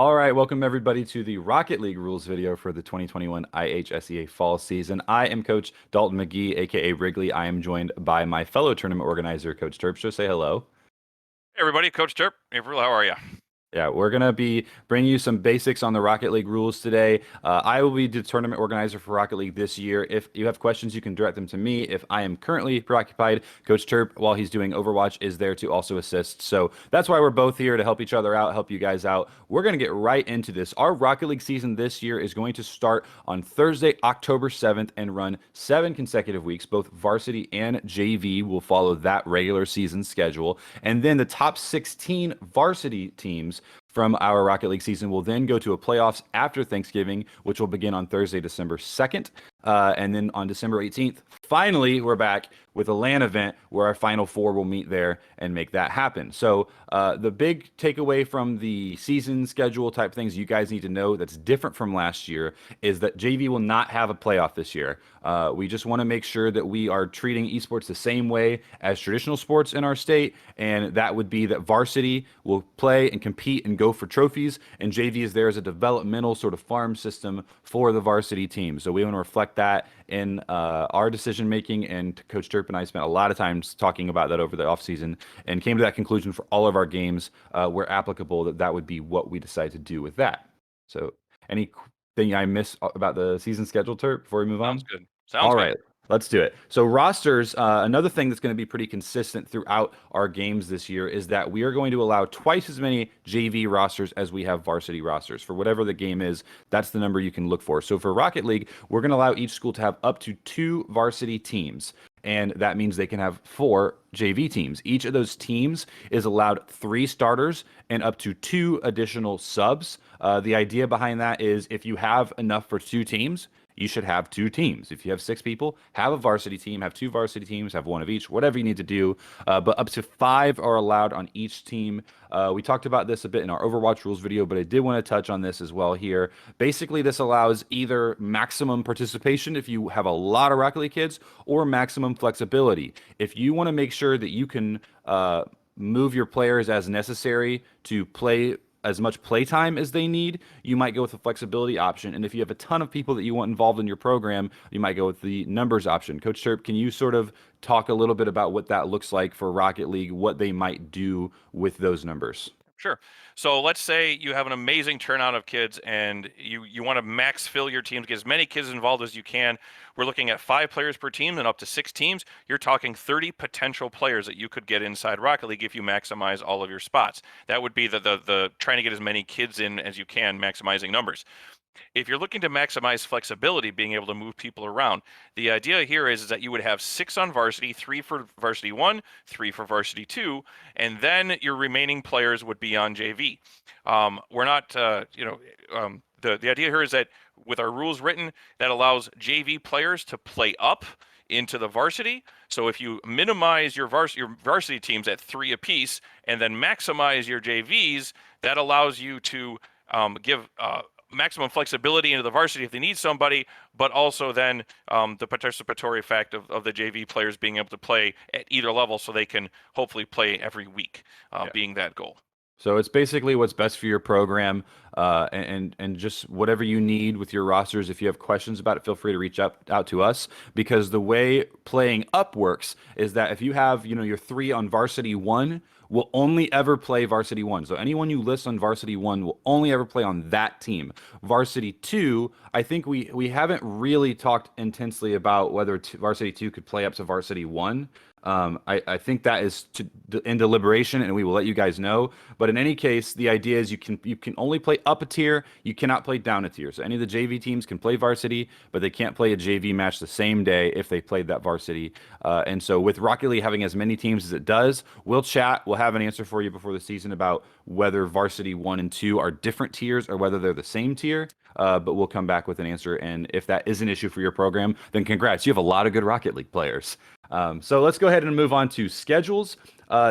All right, welcome everybody to the Rocket League rules video for the 2021 IHSEA fall season. I am Coach Dalton McGee, aka Wrigley. I am joined by my fellow tournament organizer, Coach Terpstra. Say hello. Hey everybody, Coach Terp. April, how are you? Yeah, we're going to be bringing you some basics on the Rocket League rules today. I will be the tournament organizer for Rocket League this year. If you have questions, you can direct them to me. If I am currently preoccupied, Coach Terp, while he's doing Overwatch, is there to also assist. So that's why we're both here to help each other out, help you guys out. We're going to get right into this. Our Rocket League season this year is going to start on Thursday, October 7th and run 7 consecutive weeks. Both varsity and JV will follow that regular season schedule. And then the top 16 varsity teams from our Rocket League season will then go to a playoffs after Thanksgiving, which will begin on Thursday, December 2nd. And then on December 18th, finally, we're back with a LAN event where our final four will meet there and make that happen. So the big takeaway from the season schedule type things you guys need to know that's different from last year is that JV will not have a playoff this year. We just want to make sure that we are treating esports the same way as traditional sports in our state, and that would be that varsity will play and compete and go for trophies, and JV is there as a developmental sort of farm system for the varsity team. So we want to reflect that in our decision making, and Coach Terp and I spent a lot of times talking about that over the offseason and came to that conclusion for all of our games where applicable that would be what we decide to do with that. So anything I miss about the season schedule, Terp, before we move on? Sounds good. Sounds All good. right, let's do it. So rosters, another thing that's going to be pretty consistent throughout our games this year is that we are going to allow twice as many JV rosters as we have varsity rosters. For whatever the game is, that's the number you can look for. So for Rocket League, we're going to allow each school to have up to 2 varsity teams. And that means they can have 4 JV teams. Each of those teams is allowed 3 starters and up to 2 additional subs. The idea behind that is if you have enough for 2 teams, you should have 2 teams. If you have 6 people, have a varsity team, have 2 varsity teams, have 1 of each, whatever you need to do. But up to 5 are allowed on each team. We talked about this a bit in our Overwatch rules video, but I did want to touch on this as well here. Basically, this allows either maximum participation if you have a lot of Rocket League kids, or maximum flexibility. If you want to make sure that you can move your players as necessary to play as much playtime as they need, you might go with the flexibility option. And if you have a ton of people that you want involved in your program, you might go with the numbers option. Coach Terp, can you sort of talk a little bit about what that looks like for Rocket League, what they might do with those numbers? Sure. So let's say you have an amazing turnout of kids and you want to max fill your teams, get as many kids involved as you can. We're looking at 5 players per team and up to 6 teams. You're talking 30 potential players that you could get inside Rocket League if you maximize all of your spots. That would be the trying to get as many kids in as you can, maximizing numbers. If you're looking to maximize flexibility, being able to move people around, the idea here is that you would have 6 on varsity, 3 for varsity 1, 3 for varsity 2, and then your remaining players would be on JV. We're not, the idea here is that with our rules written, that allows JV players to play up into the varsity. So if you minimize your varsity teams at 3 apiece and then maximize your JVs, that allows you to give maximum flexibility into the varsity if they need somebody, but also then the participatory effect of the JV players being able to play at either level so they can hopefully play every week, being that goal. So it's basically what's best for your program, and just whatever you need with your rosters. If you have questions about it, feel free to reach out to us, because the way playing up works is that if you have your 3 on varsity 1, will only ever play varsity 1. So anyone you list on varsity 1 will only ever play on that team. Varsity 2, I think we haven't really talked intensely about whether varsity 2 could play up to varsity 1. I think that is in deliberation, and we will let you guys know. But in any case, the idea is you can only play up a tier. You cannot play down a tier. So any of the JV teams can play varsity, but they can't play a JV match the same day if they played that varsity. And so with Rocket League having as many teams as it does, we'll chat. We'll have an answer for you before the season about whether varsity 1 and 2 are different tiers or whether they're the same tier. But we'll come back with an answer. And if that is an issue for your program, then congrats. You have a lot of good Rocket League players. So let's go ahead and move on to schedules.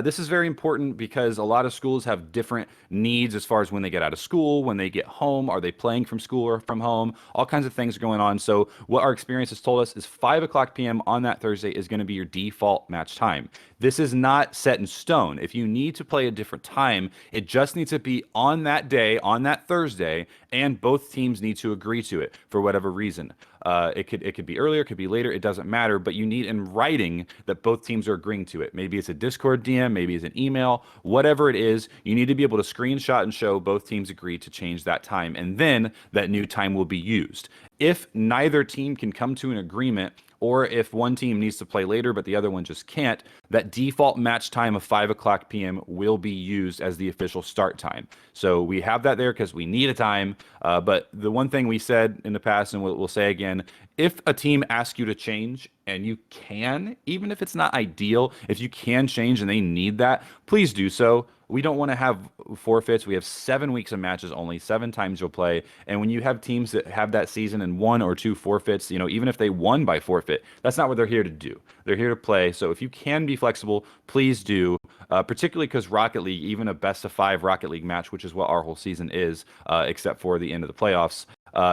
This is very important because a lot of schools have different needs as far as when they get out of school, when they get home, are they playing from school or from home? All kinds of things are going on. So what our experience has told us is 5 o'clock p.m. on that Thursday is going to be your default match time. This is not set in stone. If you need to play a different time, it just needs to be on that day, on that Thursday, and both teams need to agree to it for whatever reason. It could be earlier, it could be later, it doesn't matter, but you need in writing that both teams are agreeing to it. Maybe it's a Discord DM, maybe it's an email, whatever it is, you need to be able to screenshot and show both teams agree to change that time, and then that new time will be used. If neither team can come to an agreement, or if one team needs to play later but the other one just can't, that default match time of 5 o'clock p.m. will be used as the official start time. So we have that there because we need a time. But the one thing we said in the past, and we'll say again, if a team asks you to change and you can, even if it's not ideal, if you can change and they need that, please do so. We don't want to have forfeits. We have 7 weeks of matches only, 7 times you'll play. And when you have teams that have that season and 1 or 2 forfeits, even if they won by forfeit, that's not what they're here to do. They're here to play. So if you can be flexible, please do, particularly because Rocket League, even a best of 5 Rocket League match, which is what our whole season is, except for the end of the playoffs,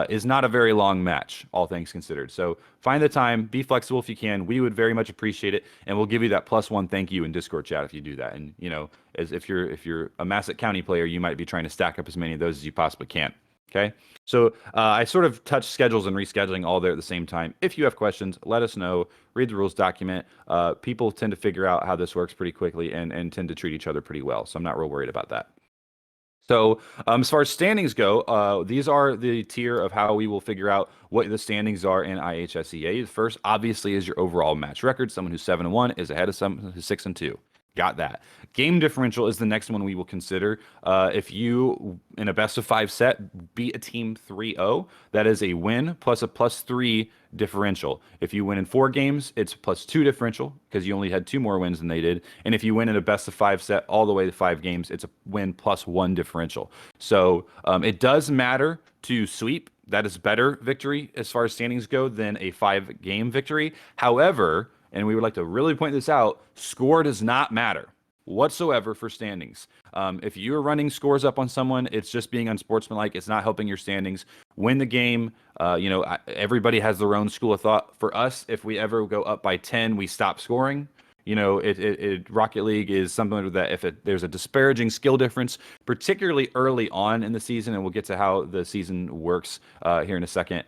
is not a very long match, all things considered. So find the time, be flexible if you can. We would very much appreciate it, and we'll give you that +1 thank you in Discord chat if you do that. And as if you're a Massac County player, you might be trying to stack up as many of those as you possibly can. Okay, so I sort of touched schedules and rescheduling all there at the same time. If you have questions, let us know. Read the rules document. People tend to figure out how this works pretty quickly and tend to treat each other pretty well. So I'm not real worried about that. So as far as standings go, these are the tier of how we will figure out what the standings are in IHSEA. The first, obviously, is your overall match record. Someone who's 7-1 is ahead of someone who's 6-2. Got that. Game differential is the next one we will consider. If you, in a best of 5 set, beat a team 3-0, that is a win plus a +3 differential. If you win in 4 games, it's +2 differential because you only had 2 more wins than they did. And if you win in a best of 5 set all the way to 5 games, it's a win +1 differential. So it does matter to sweep. That is better victory as far as standings go than a 5-game victory. However, and we would like to really point this out, score does not matter whatsoever for standings. If you're running scores up on someone, it's just being unsportsmanlike. It's not helping your standings. Win the game. Everybody has their own school of thought. For us, if we ever go up by 10, we stop scoring. Rocket League is something that if there's a disparaging skill difference, particularly early on in the season, and we'll get to how the season works here in a second,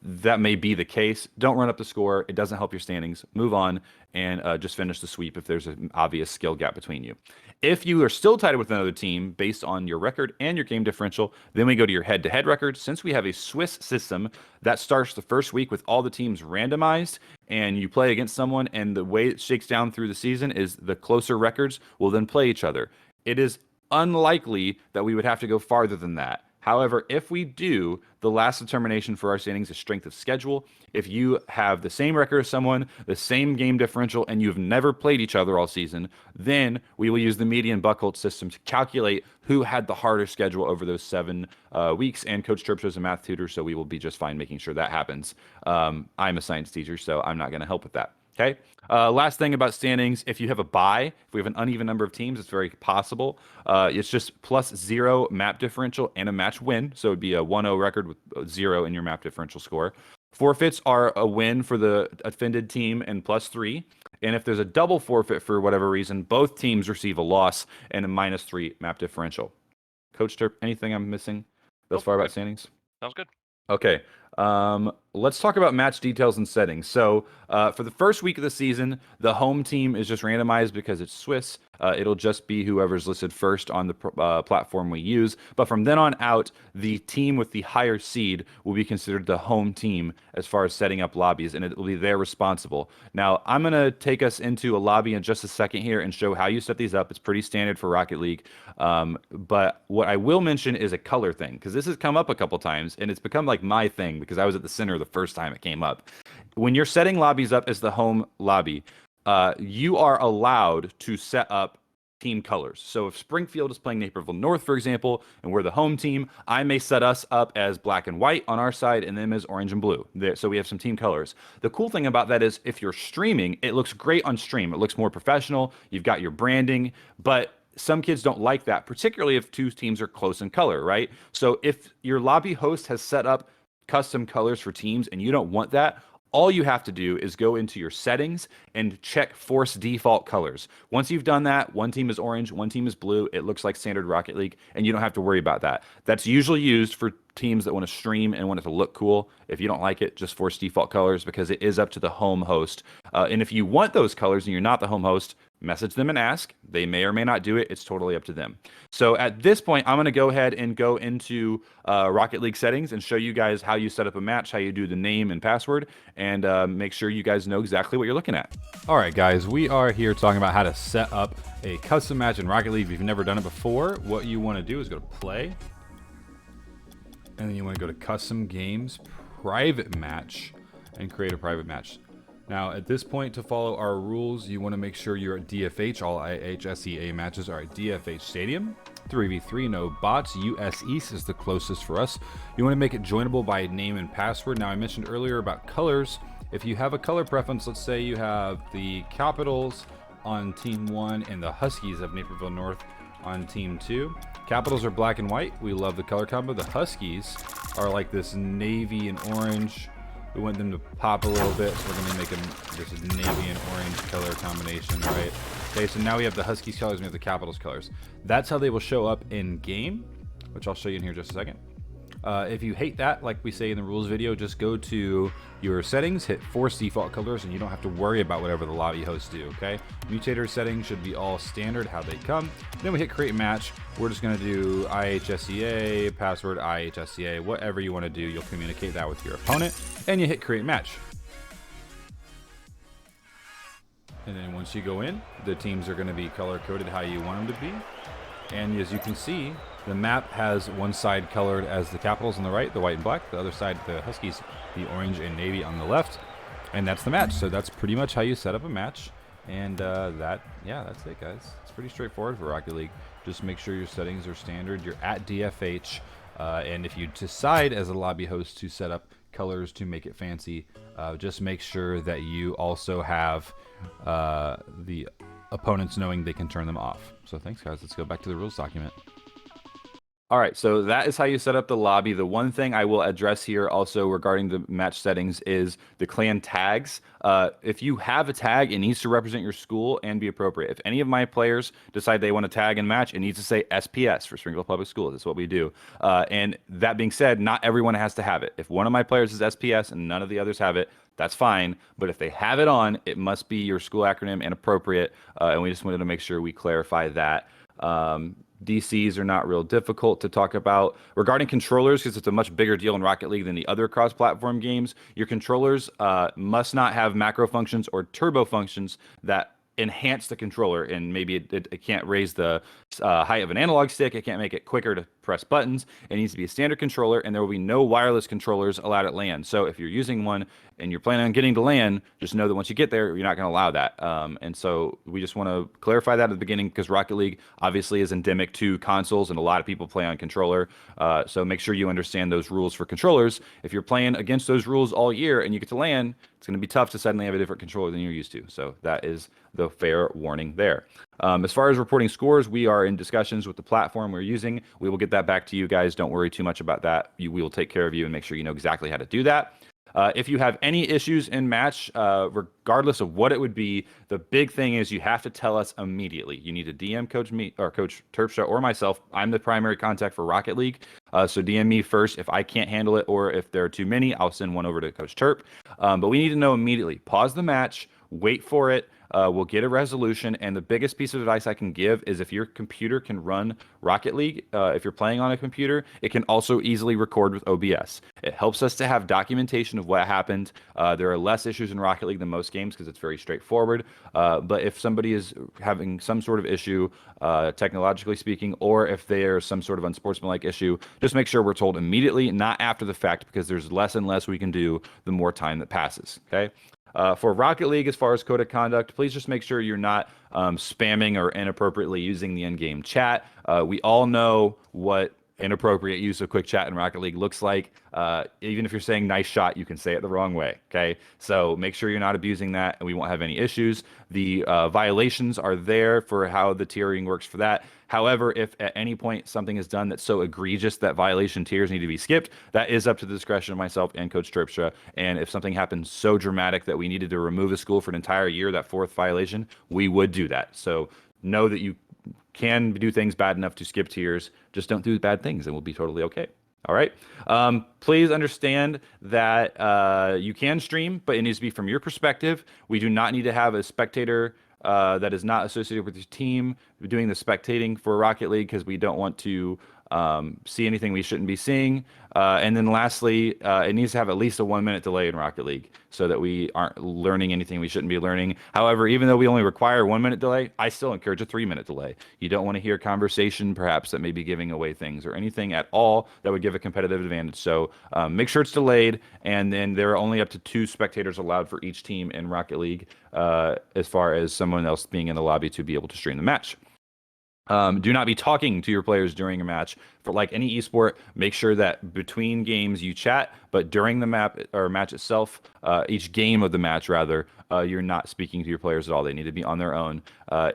that may be the case. Don't run up the score. It doesn't help your standings. Move on and just finish the sweep if there's an obvious skill gap between you. If you are still tied with another team based on your record and your game differential, then we go to your head-to-head record. Since we have a Swiss system that starts the first week with all the teams randomized, and you play against someone, and the way it shakes down through the season is the closer records will then play each other. It is unlikely that we would have to go farther than that. However, if we do, the last determination for our standings is strength of schedule. If you have the same record as someone, the same game differential, and you've never played each other all season, then we will use the median Buchholz system to calculate who had the harder schedule over those 7 weeks. And Coach Terp is a math tutor, so we will be just fine making sure that happens. I'm a science teacher, so I'm not going to help with that. Okay. Last thing about standings, if you have a bye, if we have an uneven number of teams, it's very possible. It's just +0 map differential and a match win. So it'd be a 1-0 record with 0 in your map differential score. Forfeits are a win for the offended team and +3. And if there's a double forfeit for whatever reason, both teams receive a loss and a -3 map differential. Coach Terp, anything I'm missing thus far about standings? Sounds good. Okay. Let's talk about match details and settings. So for the first week of the season, the home team is just randomized because it's Swiss. It'll just be whoever's listed first on the platform we use. But from then on out, the team with the higher seed will be considered the home team as far as setting up lobbies, and it will be their responsible. Now, I'm going to take us into a lobby in just a second here and show how you set these up. It's pretty standard for Rocket League. But what I will mention is a color thing, because this has come up a couple times, and it's become like my thing because I was at the center the first time it came up. When you're setting lobbies up as the home lobby, you are allowed to set up team colors. So if Springfield is playing Naperville North, for example, and we're the home team, I may set us up as black and white on our side and them as orange and blue. So we have some team colors. The cool thing about that is if you're streaming, it looks great on stream. It looks more professional. You've got your branding, but some kids don't like that, particularly if two teams are close in color, right? So if your lobby host has set up custom colors for teams and you don't want that, all you have to do is go into your settings and check force default colors. Once you've done that, one team is orange, one team is blue. It looks like standard Rocket League, and you don't have to worry about that. That's usually used for teams that want to stream and want it to look cool. If you don't like it, just force default colors because it is up to the home host. And if you want those colors and you're not the home host, message them and ask. They may or may not do it. It's totally up to them. So at this point, I'm going to go ahead and go into Rocket League settings and show you guys how you set up a match, how you do the name and password, and make sure you guys know exactly what you're looking at. All right, guys, we are here talking about how to set up a custom match in Rocket League. If you've never done it before, what you want to do is go to play, and then you want to go to custom games, private match, and create a private match. Now, at this point, to follow our rules, you want to make sure you're at DFH. All IHSEA matches are at DFH Stadium. 3v3, no bots. US East is the closest for us. You want to make it joinable by name and password. Now, I mentioned earlier about colors. If you have a color preference, let's say you have the Capitals on Team 1 and the Huskies of Naperville North on Team 2. Capitals are black and white. We love the color combo. The Huskies are like this navy and orange. We want them to pop a little bit, so we're going to make them this navy and orange color combination, right? Okay, so now we have the Huskies colors and we have the Capitals colors. That's how they will show up in game, which I'll show you in here in just a second. If you hate that, like we say in the rules video, just go to your settings, hit force default colors, and you don't have to worry about whatever the lobby hosts do, okay? Mutator settings should be all standard, how they come. Then we hit create match. We're just going to do IHSEA, password IHSEA, whatever you want to do. You'll communicate that with your opponent, and you hit create match. And then once you go in, the teams are going to be color-coded how you want them to be. And as you can see, the map has one side colored as the Capitals on the right, the white and black. The other side, the Huskies, the orange and navy on the left. And that's the match. So that's pretty much how you set up a match. And that's it, guys. It's pretty straightforward for Rocket League. Just make sure your settings are standard. You're at DFH. And if you decide as a lobby host to set up colors to make it fancy, just make sure that you also have the opponents knowing they can turn them off. So thanks, guys. Let's go back to the rules document. All right, so that is how you set up the lobby. The one thing I will address here also regarding the match settings is the clan tags. If you have a tag, it needs to represent your school and be appropriate. If any of my players decide they want to tag and match, it needs to say SPS for Springfield Public Schools. That's what we do. And that being said, not everyone has to have it. If one of my players is SPS and none of the others have it, that's fine. But if they have it on, it must be your school acronym and appropriate. And we just wanted to make sure we clarify that. DCs are not real difficult to talk about. Regarding controllers, because it's a much bigger deal in Rocket League than the other cross-platform games, your controllers must not have macro functions or turbo functions that enhance the controller, and maybe it can't raise the height of an analog stick. It can't make it quicker to press buttons. It needs to be a standard controller, and there will be no wireless controllers allowed at LAN. So if you're using one and you're planning on getting to LAN, just know that once you get there, you're not going to allow that. And so we just want to clarify that at the beginning, because Rocket League obviously is endemic to consoles, and a lot of people play on controller. So make sure you understand those rules for controllers. If you're playing against those rules all year and you get to LAN, it's going to be tough to suddenly have a different controller than you're used to. So that is the fair warning there. As far as reporting scores, we are in discussions with the platform we're using. We will get that back to you guys. Don't worry too much about that. We will take care of you and make sure you know exactly how to do that. If you have any issues in match, regardless of what it would be, the big thing is you have to tell us immediately. You need to DM Coach me or Coach Terpstra or myself. I'm the primary contact for Rocket League. So DM me first if I can't handle it, or if there are too many, I'll send one over to Coach Terp. But we need to know immediately. Pause the match, wait for it. We'll get a resolution, and the biggest piece of advice I can give is if your computer can run Rocket League, if you're playing on a computer, it can also easily record with OBS. It helps us to have documentation of what happened. There are less issues in Rocket League than most games because it's very straightforward. But if somebody is having some sort of issue, technologically speaking, or if there's some sort of unsportsmanlike issue, just make sure we're told immediately, not after the fact, because there's less and less we can do the more time that passes, okay? For Rocket League, as far as code of conduct, please just make sure you're not spamming or inappropriately using the in-game chat. We all know what inappropriate use of quick chat in Rocket League looks like. Even if you're saying nice shot, you can say it the wrong way. Okay, so make sure you're not abusing that, and we won't have any issues. The violations are there for how the tiering works for that. However, if at any point something is done that's so egregious that violation tiers need to be skipped, that is up to the discretion of myself and Coach Terpstra. And if something happens so dramatic that we needed to remove a school for an entire year, that fourth violation, we would do that. So know that you can do things bad enough to skip tiers. Just don't do bad things, and we'll be totally okay. All right. Please understand that you can stream, but it needs to be from your perspective. We do not need to have a spectator that is not associated with your team doing the spectating for Rocket League because we don't want to see anything we shouldn't be seeing. And then lastly, it needs to have at least a 1 minute delay in Rocket League so that we aren't learning anything we shouldn't be learning. However, even though we only require a 1 minute delay, I still encourage a 3 minute delay. You don't want to hear conversation perhaps that may be giving away things or anything at all that would give a competitive advantage. So make sure it's delayed, and then there are only up to 2 spectators allowed for each team in Rocket League as far as someone else being in the lobby to be able to stream the match. Do not be talking to your players during a match. For like any esport, make sure that between games you chat, but during the match itself, each game of the match rather, you're not speaking to your players at all. They need to be on their own.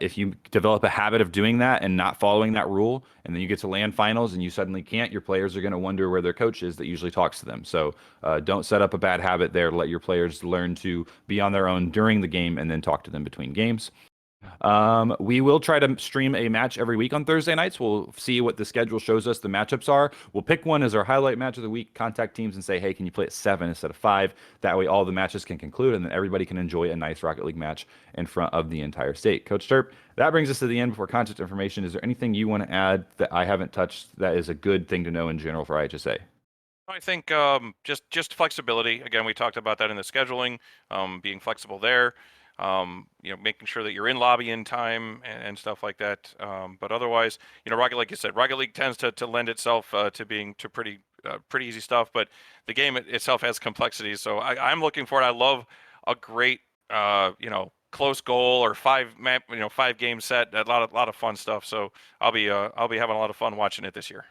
If you develop a habit of doing that and not following that rule, and then you get to LAN finals and you suddenly can't, your players are going to wonder where their coach is that usually talks to them. So don't set up a bad habit there. Let your players learn to be on their own during the game and then talk to them between games. We will try to stream a match every week on Thursday nights. We'll see what the schedule shows us the matchups are. We'll pick one as our highlight match of the week, contact teams and say, hey, can you play at 7 instead of 5? That way all the matches can conclude and then everybody can enjoy a nice Rocket League match in front of the entire state. Coach Terp, that brings us to the end before contact information. Is there anything you want to add that I haven't touched that is a good thing to know in general for IHSA? I think just flexibility. Again, we talked about that in the scheduling, being flexible there. Making sure that you're in lobby in time and stuff like that. But otherwise, Rocket, like you said, Rocket League tends to lend itself to being pretty easy stuff. But the game itself has complexities. So I'm looking for it. I love a great close goal or 5-game set. A lot of fun stuff. So I'll be having a lot of fun watching it this year.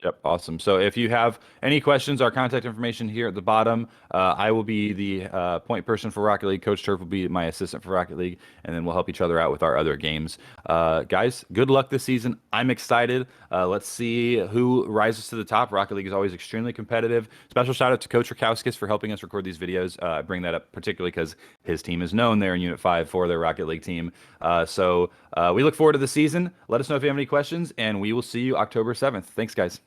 Yep, awesome. So if you have any questions, our contact information here at the bottom. I will be the point person for Rocket League. Coach Turf will be my assistant for Rocket League, and then we'll help each other out with our other games. Guys, good luck this season. I'm excited. Let's see who rises to the top. Rocket League is always extremely competitive. Special shout out to Coach Rakowskis for helping us record these videos. I bring that up particularly because his team is known there in Unit 5 for their Rocket League team. So we look forward to the season. Let us know if you have any questions, and we will see you October 7th. Thanks, guys.